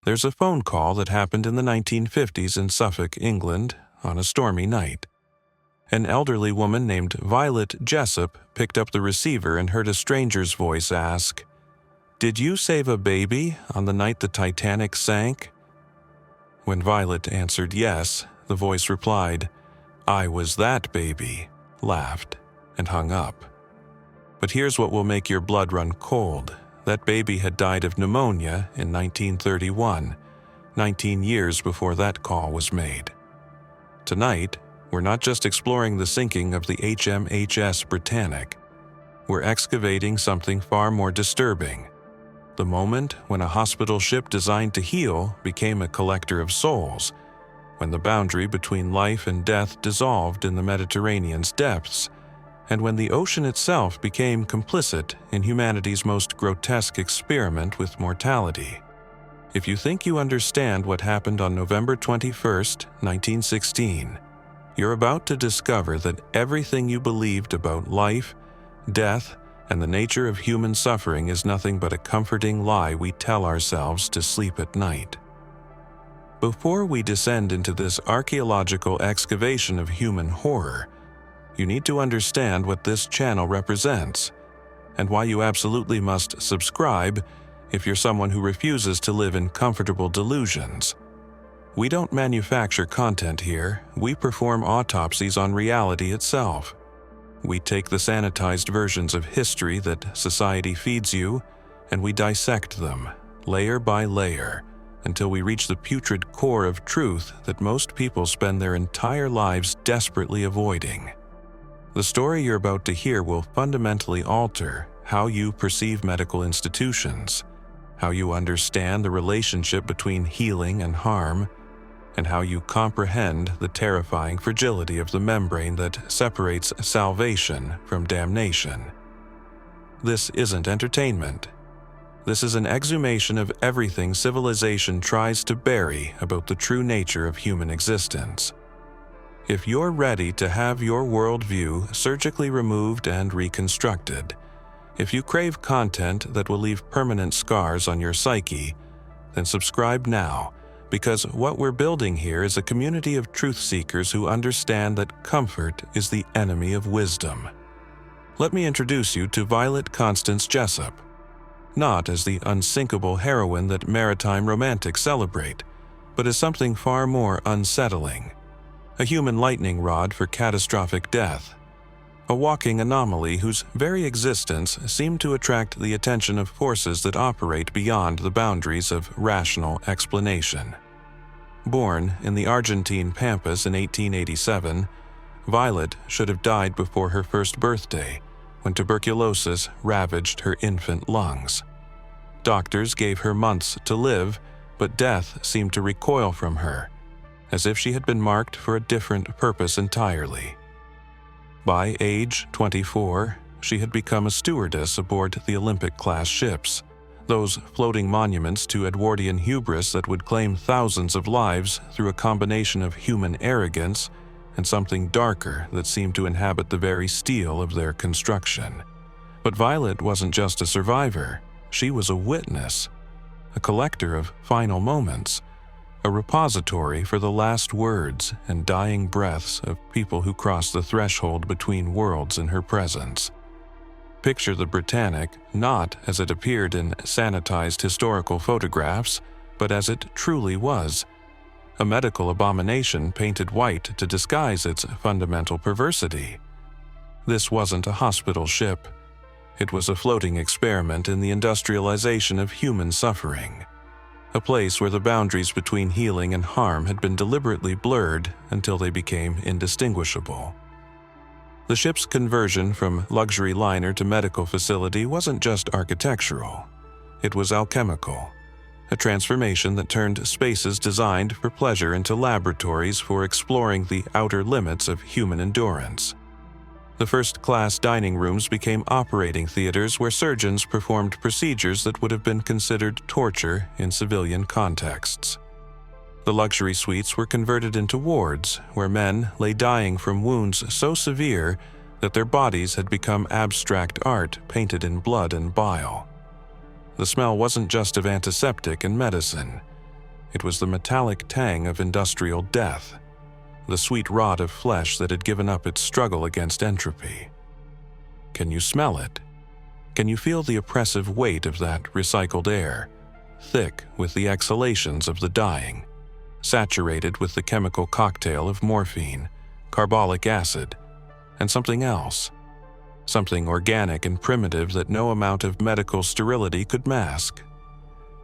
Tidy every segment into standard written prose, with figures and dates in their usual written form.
There's a phone call that happened in the 1950s in Suffolk, England, on a stormy night. An elderly woman named Violet Jessup picked up the receiver and heard a stranger's voice ask, "Did you save a baby on the night the Titanic sank?" When Violet answered yes, the voice replied, "I was that baby," laughed, and hung up. But here's what will make your blood run cold. That baby had died of pneumonia in 1931, 19 years before that call was made. Tonight, we're not just exploring the sinking of the HMHS Britannic. We're excavating something far more disturbing. The moment when a hospital ship designed to heal became a collector of souls, when the boundary between life and death dissolved in the Mediterranean's depths, and when the ocean itself became complicit in humanity's most grotesque experiment with mortality. If you think you understand what happened on November 21st, 1916, you're about to discover that everything you believed about life, death, and the nature of human suffering is nothing but a comforting lie we tell ourselves to sleep at night. Before we descend into this archaeological excavation of human horror, you need to understand what this channel represents, and why you absolutely must subscribe if you're someone who refuses to live in comfortable delusions. We don't manufacture content here, we perform autopsies on reality itself. We take the sanitized versions of history that society feeds you, and we dissect them, layer by layer, until we reach the putrid core of truth that most people spend their entire lives desperately avoiding. The story you're about to hear will fundamentally alter how you perceive medical institutions, how you understand the relationship between healing and harm, and how you comprehend the terrifying fragility of the membrane that separates salvation from damnation. This isn't entertainment. This is an exhumation of everything civilization tries to bury about the true nature of human existence. If you're ready to have your worldview surgically removed and reconstructed, if you crave content that will leave permanent scars on your psyche, then subscribe now, because what we're building here is a community of truth seekers who understand that comfort is the enemy of wisdom. Let me introduce you to Violet Constance Jessup, not as the unsinkable heroine that maritime romantics celebrate, but as something far more unsettling. A human lightning rod for catastrophic death. A walking anomaly whose very existence seemed to attract the attention of forces that operate beyond the boundaries of rational explanation. Born in the Argentine Pampas in 1887, Violet should have died before her first birthday, when tuberculosis ravaged her infant lungs. Doctors gave her months to live, but death seemed to recoil from her, as if she had been marked for a different purpose entirely. By age 24, she had become a stewardess aboard the Olympic-class ships, those floating monuments to Edwardian hubris that would claim thousands of lives through a combination of human arrogance and something darker that seemed to inhabit the very steel of their construction. But Violet wasn't just a survivor, she was a witness, a collector of final moments, a repository for the last words and dying breaths of people who crossed the threshold between worlds in her presence. Picture the Britannic not as it appeared in sanitized historical photographs, but as it truly was, a medical abomination painted white to disguise its fundamental perversity. This wasn't a hospital ship. It was a floating experiment in the industrialization of human suffering. A place where the boundaries between healing and harm had been deliberately blurred until they became indistinguishable. The ship's conversion from luxury liner to medical facility wasn't just architectural. It was alchemical, a transformation that turned spaces designed for pleasure into laboratories for exploring the outer limits of human endurance. The first-class dining rooms became operating theaters where surgeons performed procedures that would have been considered torture in civilian contexts. The luxury suites were converted into wards where men lay dying from wounds so severe that their bodies had become abstract art painted in blood and bile. The smell wasn't just of antiseptic and medicine. It was the metallic tang of industrial death, the sweet rot of flesh that had given up its struggle against entropy. Can you smell it? Can you feel the oppressive weight of that recycled air, thick with the exhalations of the dying, saturated with the chemical cocktail of morphine, carbolic acid, and something else, something organic and primitive that no amount of medical sterility could mask?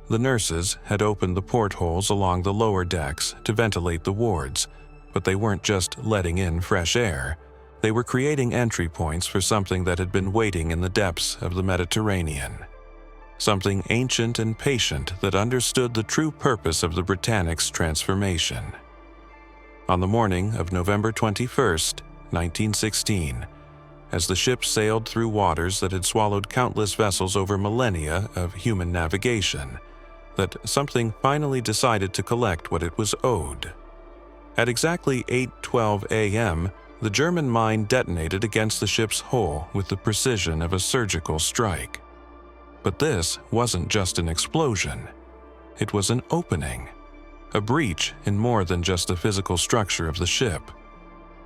The nurses had opened the portholes along the lower decks to ventilate the wards, but they weren't just letting in fresh air. They were creating entry points for something that had been waiting in the depths of the Mediterranean. Something ancient and patient that understood the true purpose of the Britannic's transformation. On the morning of November 21st, 1916, as the ship sailed through waters that had swallowed countless vessels over millennia of human navigation, that something finally decided to collect what it was owed. At exactly 8:12 a.m., the German mine detonated against the ship's hull with the precision of a surgical strike. But this wasn't just an explosion. It was an opening, a breach in more than just the physical structure of the ship.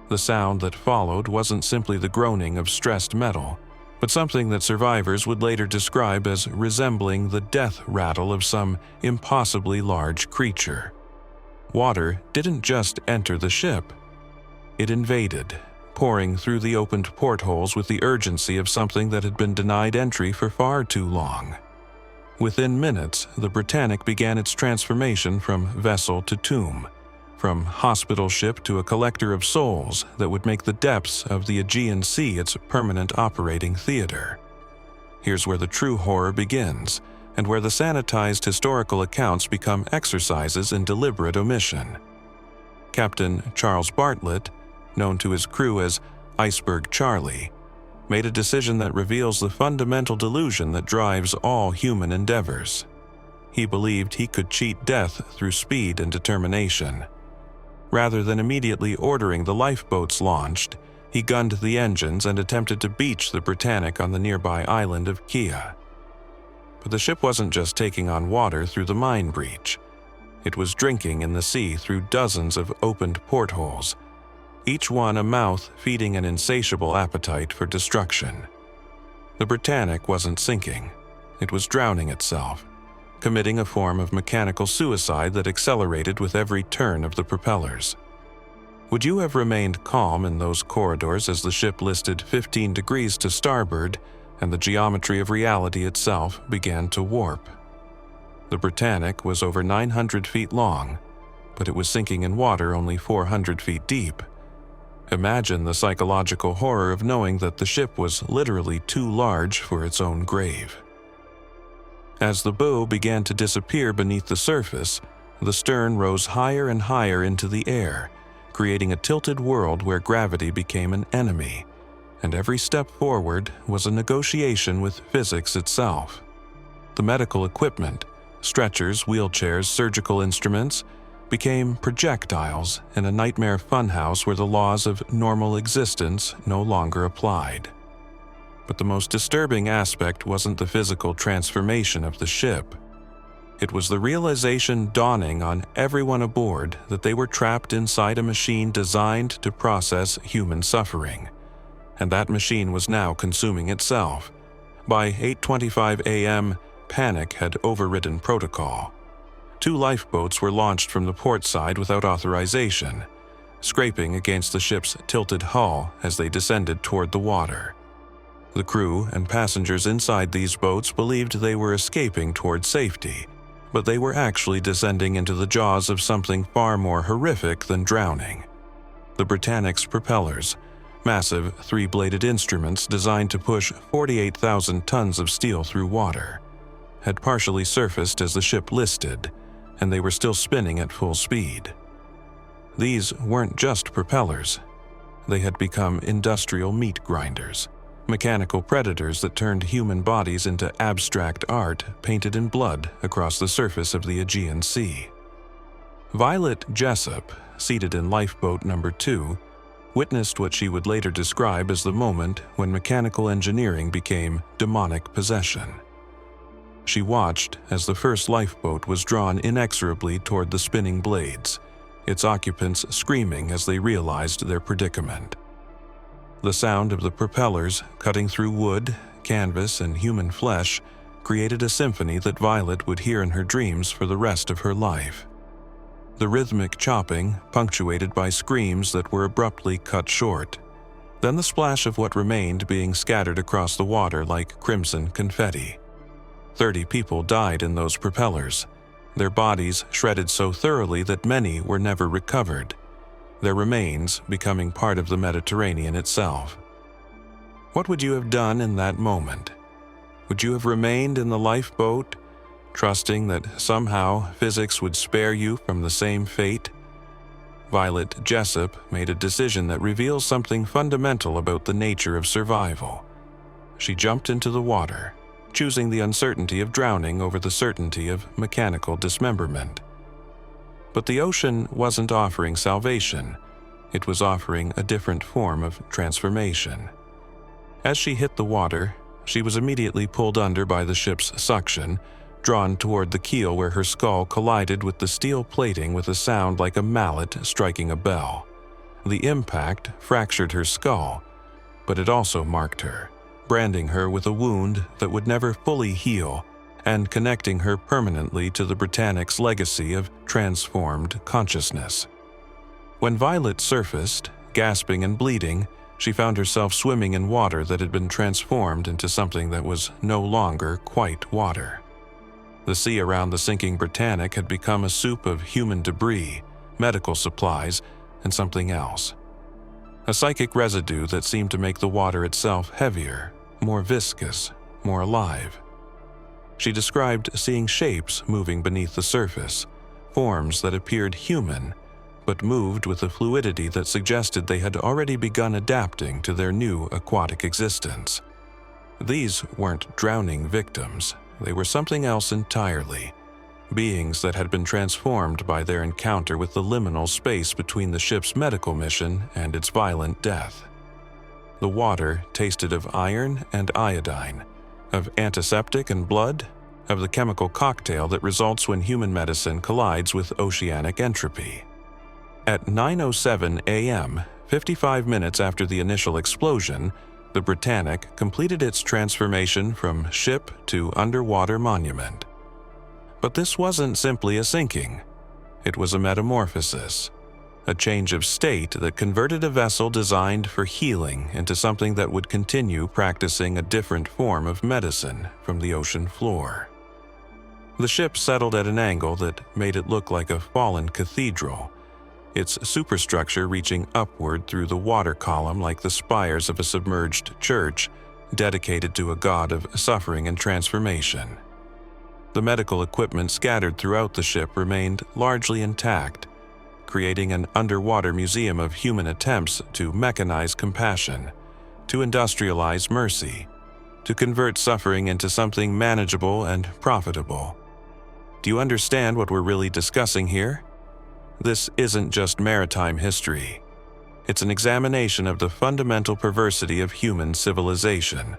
The sound that followed wasn't simply the groaning of stressed metal, but something that survivors would later describe as resembling the death rattle of some impossibly large creature. Water didn't just enter the ship. It invaded, pouring through the opened portholes with the urgency of something that had been denied entry for far too long. Within minutes, the Britannic began its transformation from vessel to tomb, from hospital ship to a collector of souls that would make the depths of the Aegean Sea its permanent operating theater. Here's where the true horror begins, and where the sanitized historical accounts become exercises in deliberate omission. Captain Charles Bartlett, known to his crew as Iceberg Charlie, made a decision that reveals the fundamental delusion that drives all human endeavors. He believed he could cheat death through speed and determination. Rather than immediately ordering the lifeboats launched, he gunned the engines and attempted to beach the Britannic on the nearby island of Kea. But the ship wasn't just taking on water through the mine breach. It was drinking in the sea through dozens of opened portholes, each one a mouth feeding an insatiable appetite for destruction. The Britannic wasn't sinking. It was drowning itself, committing a form of mechanical suicide that accelerated with every turn of the propellers. Would you have remained calm in those corridors as the ship listed 15 degrees to starboard and the geometry of reality itself began to warp? The Britannic was over 900 feet long, but it was sinking in water only 400 feet deep. Imagine the psychological horror of knowing that the ship was literally too large for its own grave. As the bow began to disappear beneath the surface, the stern rose higher and higher into the air, creating a tilted world where gravity became an enemy, and every step forward was a negotiation with physics itself. The medical equipment, stretchers, wheelchairs, surgical instruments, became projectiles in a nightmare funhouse where the laws of normal existence no longer applied. But the most disturbing aspect wasn't the physical transformation of the ship. It was the realization dawning on everyone aboard that they were trapped inside a machine designed to process human suffering, and that machine was now consuming itself. By 8:25 a.m., panic had overridden protocol. 2 lifeboats were launched from the port side without authorization, scraping against the ship's tilted hull as they descended toward the water. The crew and passengers inside these boats believed they were escaping toward safety, but they were actually descending into the jaws of something far more horrific than drowning. The Britannic's propellers, massive 3-bladed instruments designed to push 48,000 tons of steel through water, had partially surfaced as the ship listed, and they were still spinning at full speed. These weren't just propellers. They had become industrial meat grinders, mechanical predators that turned human bodies into abstract art painted in blood across the surface of the Aegean Sea. Violet Jessup, seated in lifeboat number 2, witnessed what she would later describe as the moment when mechanical engineering became demonic possession. She watched as the first lifeboat was drawn inexorably toward the spinning blades, its occupants screaming as they realized their predicament. The sound of the propellers cutting through wood, canvas, and human flesh created a symphony that Violet would hear in her dreams for the rest of her life. The rhythmic chopping, punctuated by screams that were abruptly cut short, then the splash of what remained being scattered across the water like crimson confetti. 30 people died in those propellers, their bodies shredded so thoroughly that many were never recovered, their remains becoming part of the Mediterranean itself. What would you have done in that moment? Would you have remained in the lifeboat, trusting that somehow physics would spare you from the same fate? Violet Jessup made a decision that reveals something fundamental about the nature of survival. She jumped into the water, choosing the uncertainty of drowning over the certainty of mechanical dismemberment. But the ocean wasn't offering salvation. It was offering a different form of transformation. As she hit the water, she was immediately pulled under by the ship's suction, drawn toward the keel where her skull collided with the steel plating with a sound like a mallet striking a bell. The impact fractured her skull, but it also marked her, branding her with a wound that would never fully heal and connecting her permanently to the Britannic's legacy of transformed consciousness. When Violet surfaced, gasping and bleeding, she found herself swimming in water that had been transformed into something that was no longer quite water. The sea around the sinking Britannic had become a soup of human debris, medical supplies, and something else. A psychic residue that seemed to make the water itself heavier, more viscous, more alive. She described seeing shapes moving beneath the surface, forms that appeared human, but moved with a fluidity that suggested they had already begun adapting to their new aquatic existence. These weren't drowning victims, they were something else entirely, beings that had been transformed by their encounter with the liminal space between the ship's medical mission and its violent death. The water tasted of iron and iodine, of antiseptic and blood, of the chemical cocktail that results when human medicine collides with oceanic entropy. At 9:07 a.m., 55 minutes after the initial explosion, the Britannic completed its transformation from ship to underwater monument. But this wasn't simply a sinking. It was a metamorphosis, a change of state that converted a vessel designed for healing into something that would continue practicing a different form of medicine from the ocean floor. The ship settled at an angle that made it look like a fallen cathedral, its superstructure reaching upward through the water column like the spires of a submerged church dedicated to a god of suffering and transformation. The medical equipment scattered throughout the ship remained largely intact, creating an underwater museum of human attempts to mechanize compassion, to industrialize mercy, to convert suffering into something manageable and profitable. Do you understand what we're really discussing here? This isn't just maritime history. It's an examination of the fundamental perversity of human civilization,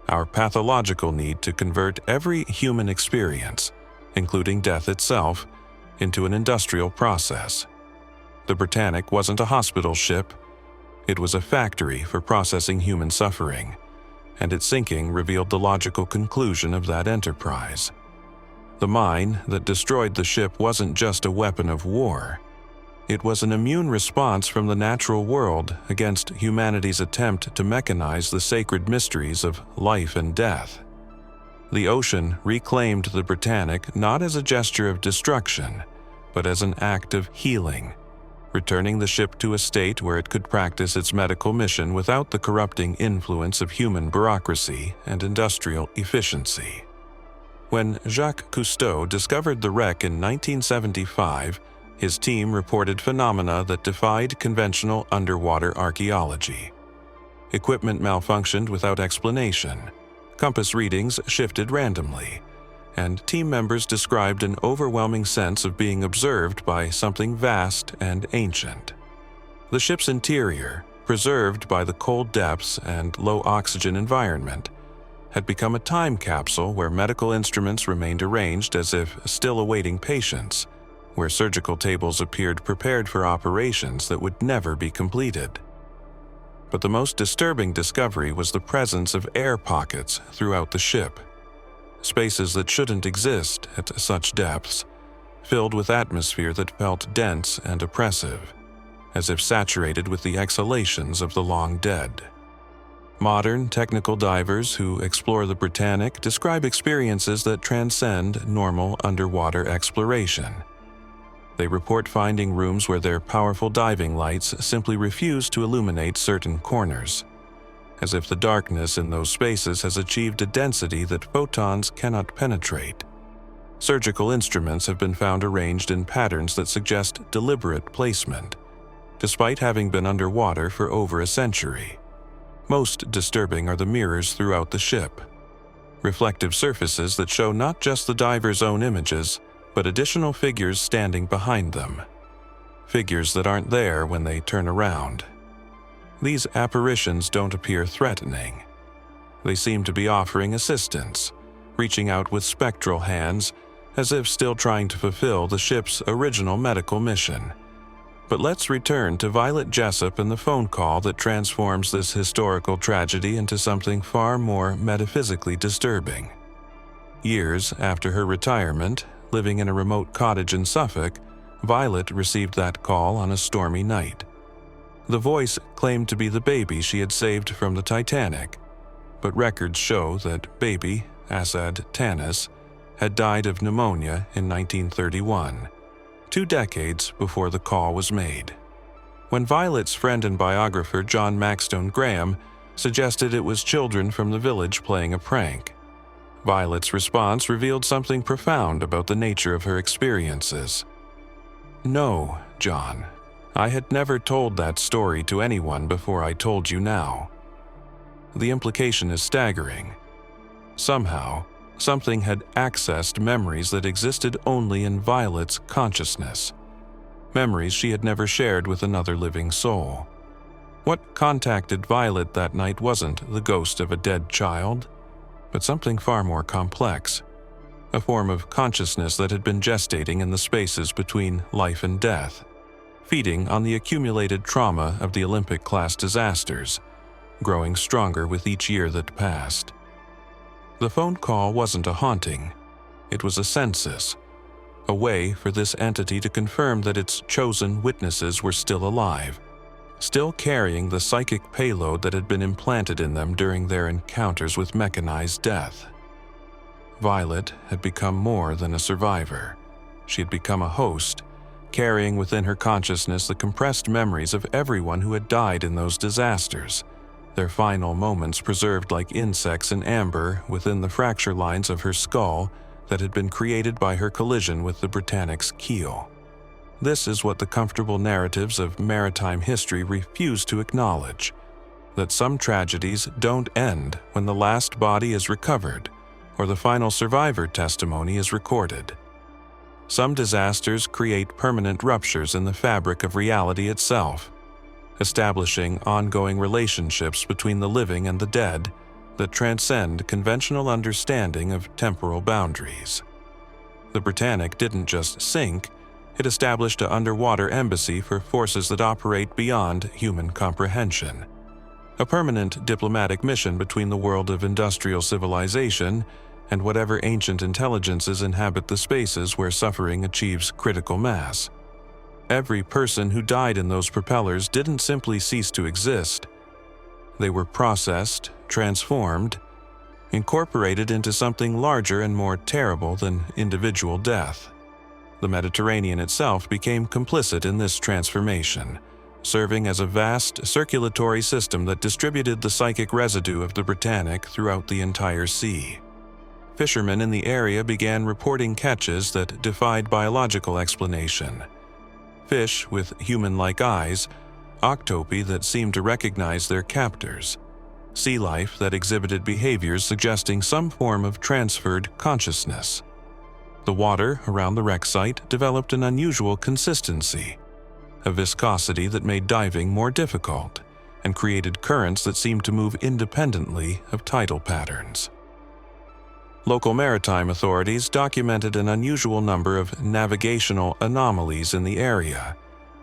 our pathological need to convert every human experience, including death itself, into an industrial process. The Britannic wasn't a hospital ship. It was a factory for processing human suffering, and its sinking revealed the logical conclusion of that enterprise. The mine that destroyed the ship wasn't just a weapon of war. It was an immune response from the natural world against humanity's attempt to mechanize the sacred mysteries of life and death. The ocean reclaimed the Britannic not as a gesture of destruction, but as an act of healing, returning the ship to a state where it could practice its medical mission without the corrupting influence of human bureaucracy and industrial efficiency. When Jacques Cousteau discovered the wreck in 1975, his team reported phenomena that defied conventional underwater archaeology. Equipment malfunctioned without explanation, compass readings shifted randomly, and team members described an overwhelming sense of being observed by something vast and ancient. The ship's interior, preserved by the cold depths and low oxygen environment, had become a time capsule where medical instruments remained arranged as if still awaiting patients, where surgical tables appeared prepared for operations that would never be completed. But the most disturbing discovery was the presence of air pockets throughout the ship, spaces that shouldn't exist at such depths, filled with atmosphere that felt dense and oppressive, as if saturated with the exhalations of the long dead. Modern technical divers who explore the Britannic describe experiences that transcend normal underwater exploration. They report finding rooms where their powerful diving lights simply refuse to illuminate certain corners, as if the darkness in those spaces has achieved a density that photons cannot penetrate. Surgical instruments have been found arranged in patterns that suggest deliberate placement, despite having been underwater for over a century. Most disturbing are the mirrors throughout the ship, reflective surfaces that show not just the diver's own images, but additional figures standing behind them. Figures that aren't there when they turn around. These apparitions don't appear threatening. They seem to be offering assistance, reaching out with spectral hands, as if still trying to fulfill the ship's original medical mission. But let's return to Violet Jessup and the phone call that transforms this historical tragedy into something far more metaphysically disturbing. Years after her retirement, living in a remote cottage in Suffolk, Violet received that call on a stormy night. The voice claimed to be the baby she had saved from the Titanic, but records show that baby, Asad Tanis, had died of pneumonia in 1931, 2 decades before the call was made. When Violet's friend and biographer John Maxstone Graham suggested it was children from the village playing a prank, Violet's response revealed something profound about the nature of her experiences. "No, John, I had never told that story to anyone before I told you now." The implication is staggering. Somehow, something had accessed memories that existed only in Violet's consciousness, memories she had never shared with another living soul. What contacted Violet that night wasn't the ghost of a dead child, but something far more complex, a form of consciousness that had been gestating in the spaces between life and death, feeding on the accumulated trauma of the Olympic-class disasters, growing stronger with each year that passed. The phone call wasn't a haunting, it was a census, a way for this entity to confirm that its chosen witnesses were still alive, still carrying the psychic payload that had been implanted in them during their encounters with mechanized death. Violet had become more than a survivor. She had become a host, carrying within her consciousness the compressed memories of everyone who had died in those disasters, their final moments preserved like insects in amber within the fracture lines of her skull that had been created by her collision with the Britannic's keel. This is what the comfortable narratives of maritime history refuse to acknowledge, that some tragedies don't end when the last body is recovered or the final survivor testimony is recorded. Some disasters create permanent ruptures in the fabric of reality itself, establishing ongoing relationships between the living and the dead that transcend conventional understanding of temporal boundaries. The Britannic didn't just sink, it established an underwater embassy for forces that operate beyond human comprehension, a permanent diplomatic mission between the world of industrial civilization and whatever ancient intelligences inhabit the spaces where suffering achieves critical mass. Every person who died in those propellers didn't simply cease to exist. They were processed, transformed, incorporated into something larger and more terrible than individual death. The Mediterranean itself became complicit in this transformation, serving as a vast circulatory system that distributed the psychic residue of the Britannic throughout the entire sea. Fishermen in the area began reporting catches that defied biological explanation. Fish with human-like eyes, octopi that seemed to recognize their captors, sea life that exhibited behaviors suggesting some form of transferred consciousness. The water around the wreck site developed an unusual consistency, a viscosity that made diving more difficult and created currents that seemed to move independently of tidal patterns. Local maritime authorities documented an unusual number of navigational anomalies in the area,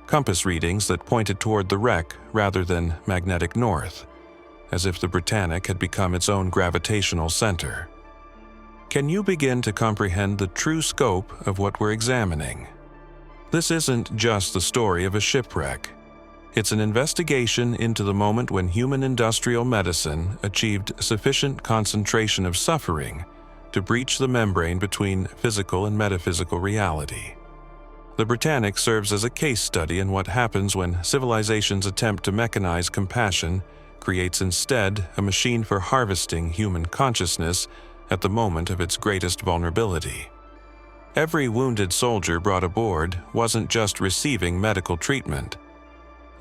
compass readings that pointed toward the wreck rather than magnetic north, as if the Britannic had become its own gravitational center. Can you begin to comprehend the true scope of what we're examining? This isn't just the story of a shipwreck. It's an investigation into the moment when human industrial medicine achieved sufficient concentration of suffering to breach the membrane between physical and metaphysical reality. The Britannic serves as a case study in what happens when civilization's attempt to mechanize compassion creates instead a machine for harvesting human consciousness at the moment of its greatest vulnerability. Every wounded soldier brought aboard wasn't just receiving medical treatment.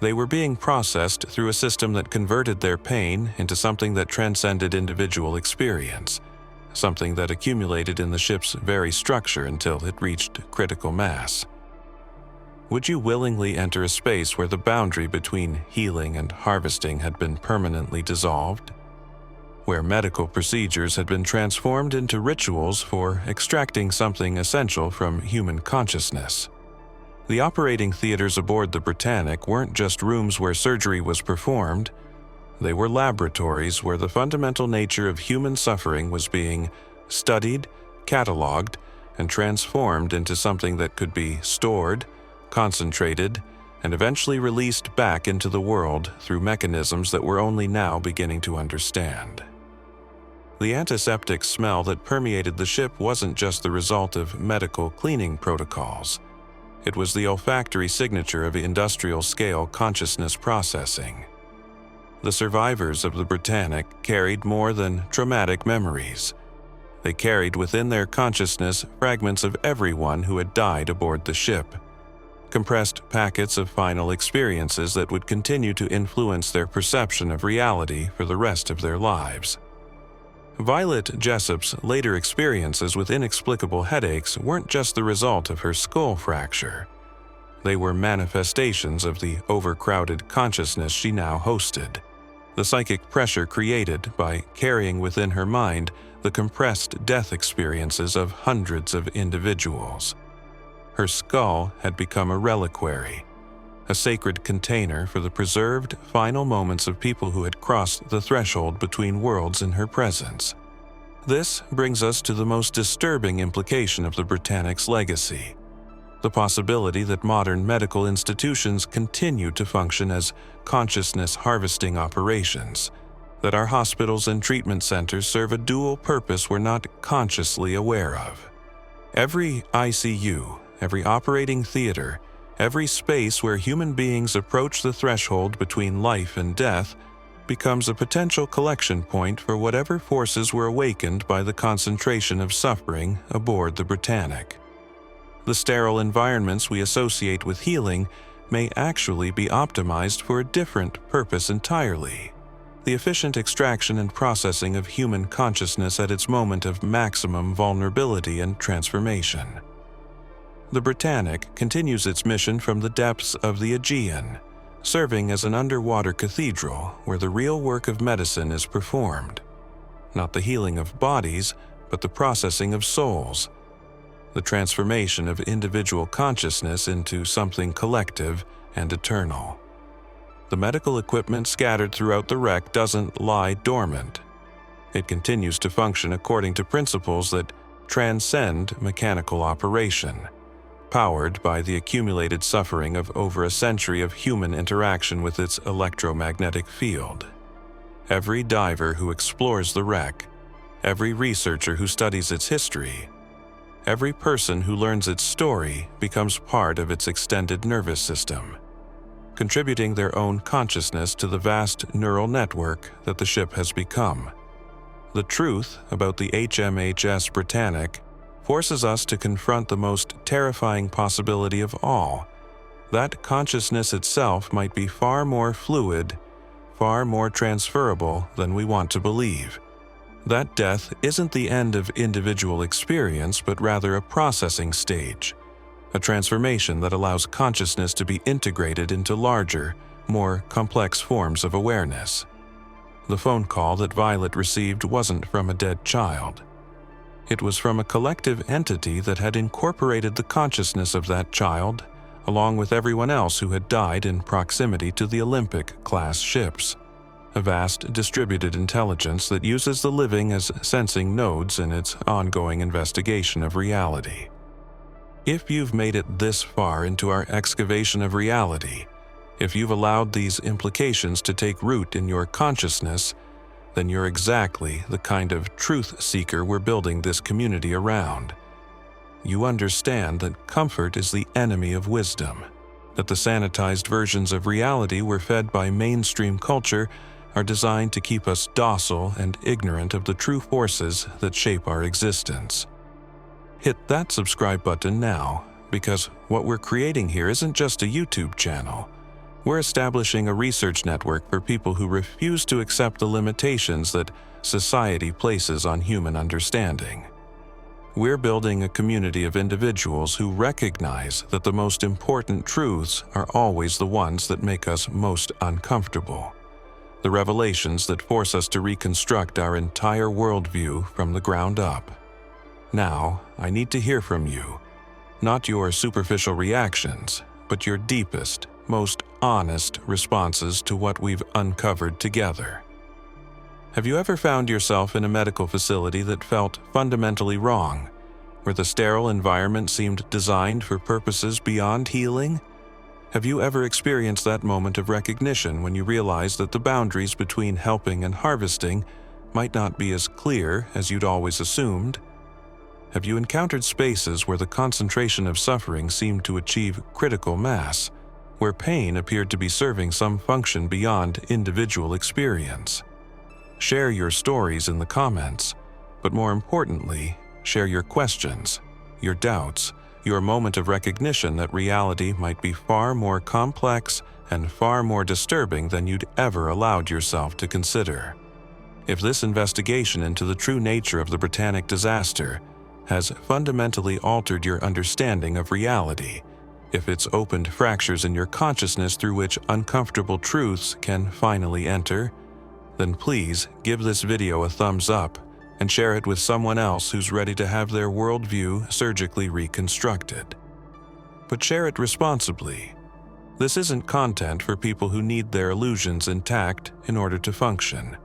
They were being processed through a system that converted their pain into something that transcended individual experience, something that accumulated in the ship's very structure until it reached critical mass. Would you willingly enter a space where the boundary between healing and harvesting had been permanently dissolved? Where medical procedures had been transformed into rituals for extracting something essential from human consciousness? The operating theaters aboard the Britannic weren't just rooms where surgery was performed. They were laboratories where the fundamental nature of human suffering was being studied, cataloged, and transformed into something that could be stored, concentrated, and eventually released back into the world through mechanisms that we're only now beginning to understand. The antiseptic smell that permeated the ship wasn't just the result of medical cleaning protocols. It was the olfactory signature of industrial-scale consciousness processing. The survivors of the Britannic carried more than traumatic memories. They carried within their consciousness fragments of everyone who had died aboard the ship, compressed packets of final experiences that would continue to influence their perception of reality for the rest of their lives. Violet Jessup's later experiences with inexplicable headaches weren't just the result of her skull fracture. They were manifestations of the overcrowded consciousness she now hosted, the psychic pressure created by carrying within her mind the compressed death experiences of hundreds of individuals. Her skull had become a reliquary, a sacred container for the preserved final moments of people who had crossed the threshold between worlds in her presence. This brings us to the most disturbing implication of the Britannic's legacy: the possibility that modern medical institutions continue to function as consciousness harvesting operations, that our hospitals and treatment centers serve a dual purpose we're not consciously aware of. Every ICU, every operating theater, every space where human beings approach the threshold between life and death becomes a potential collection point for whatever forces were awakened by the concentration of suffering aboard the Britannic. The sterile environments we associate with healing may actually be optimized for a different purpose entirely: the efficient extraction and processing of human consciousness at its moment of maximum vulnerability and transformation. The Britannic continues its mission from the depths of the Aegean, serving as an underwater cathedral where the real work of medicine is performed. Not the healing of bodies, but the processing of souls, the transformation of individual consciousness into something collective and eternal. The medical equipment scattered throughout the wreck doesn't lie dormant. It continues to function according to principles that transcend mechanical operation, powered by the accumulated suffering of over a century of human interaction with its electromagnetic field. Every diver who explores the wreck, every researcher who studies its history, every person who learns its story becomes part of its extended nervous system, contributing their own consciousness to the vast neural network that the ship has become. The truth about the HMHS Britannic forces us to confront the most terrifying possibility of all: that consciousness itself might be far more fluid, far more transferable than we want to believe. That death isn't the end of individual experience, but rather a processing stage, a transformation that allows consciousness to be integrated into larger, more complex forms of awareness. The phone call that Violet received wasn't from a dead child. It was from a collective entity that had incorporated the consciousness of that child, along with everyone else who had died in proximity to the Olympic-class ships. A vast distributed intelligence that uses the living as sensing nodes in its ongoing investigation of reality. If you've made it this far into our excavation of reality, if you've allowed these implications to take root in your consciousness, then you're exactly the kind of truth seeker we're building this community around. You understand that comfort is the enemy of wisdom, that the sanitized versions of reality we're fed by mainstream culture are designed to keep us docile and ignorant of the true forces that shape our existence. Hit that subscribe button now, because what we're creating here isn't just a YouTube channel. We're establishing a research network for people who refuse to accept the limitations that society places on human understanding. We're building a community of individuals who recognize that the most important truths are always the ones that make us most uncomfortable. The revelations that force us to reconstruct our entire worldview from the ground up. Now, I need to hear from you. Not your superficial reactions, but your deepest, most honest responses to what we've uncovered together. Have you ever found yourself in a medical facility that felt fundamentally wrong, where the sterile environment seemed designed for purposes beyond healing? Have you ever experienced that moment of recognition when you realized that the boundaries between helping and harvesting might not be as clear as you'd always assumed? Have you encountered spaces where the concentration of suffering seemed to achieve critical mass, where pain appeared to be serving some function beyond individual experience? Share your stories in the comments, but more importantly, share your questions, your doubts, your moment of recognition that reality might be far more complex and far more disturbing than you'd ever allowed yourself to consider. If this investigation into the true nature of the Britannic disaster has fundamentally altered your understanding of reality, if it's opened fractures in your consciousness through which uncomfortable truths can finally enter, then please give this video a thumbs up and share it with someone else who's ready to have their worldview surgically reconstructed. But share it responsibly. This isn't content for people who need their illusions intact in order to function.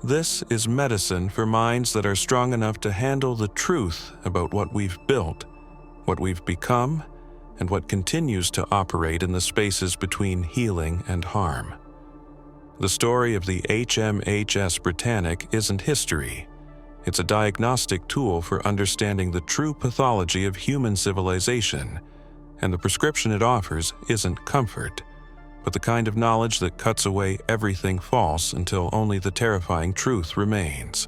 This is medicine for minds that are strong enough to handle the truth about what we've built, what we've become, and what continues to operate in the spaces between healing and harm. The story of the HMHS Britannic isn't history. It's a diagnostic tool for understanding the true pathology of human civilization, and the prescription it offers isn't comfort, but the kind of knowledge that cuts away everything false until only the terrifying truth remains.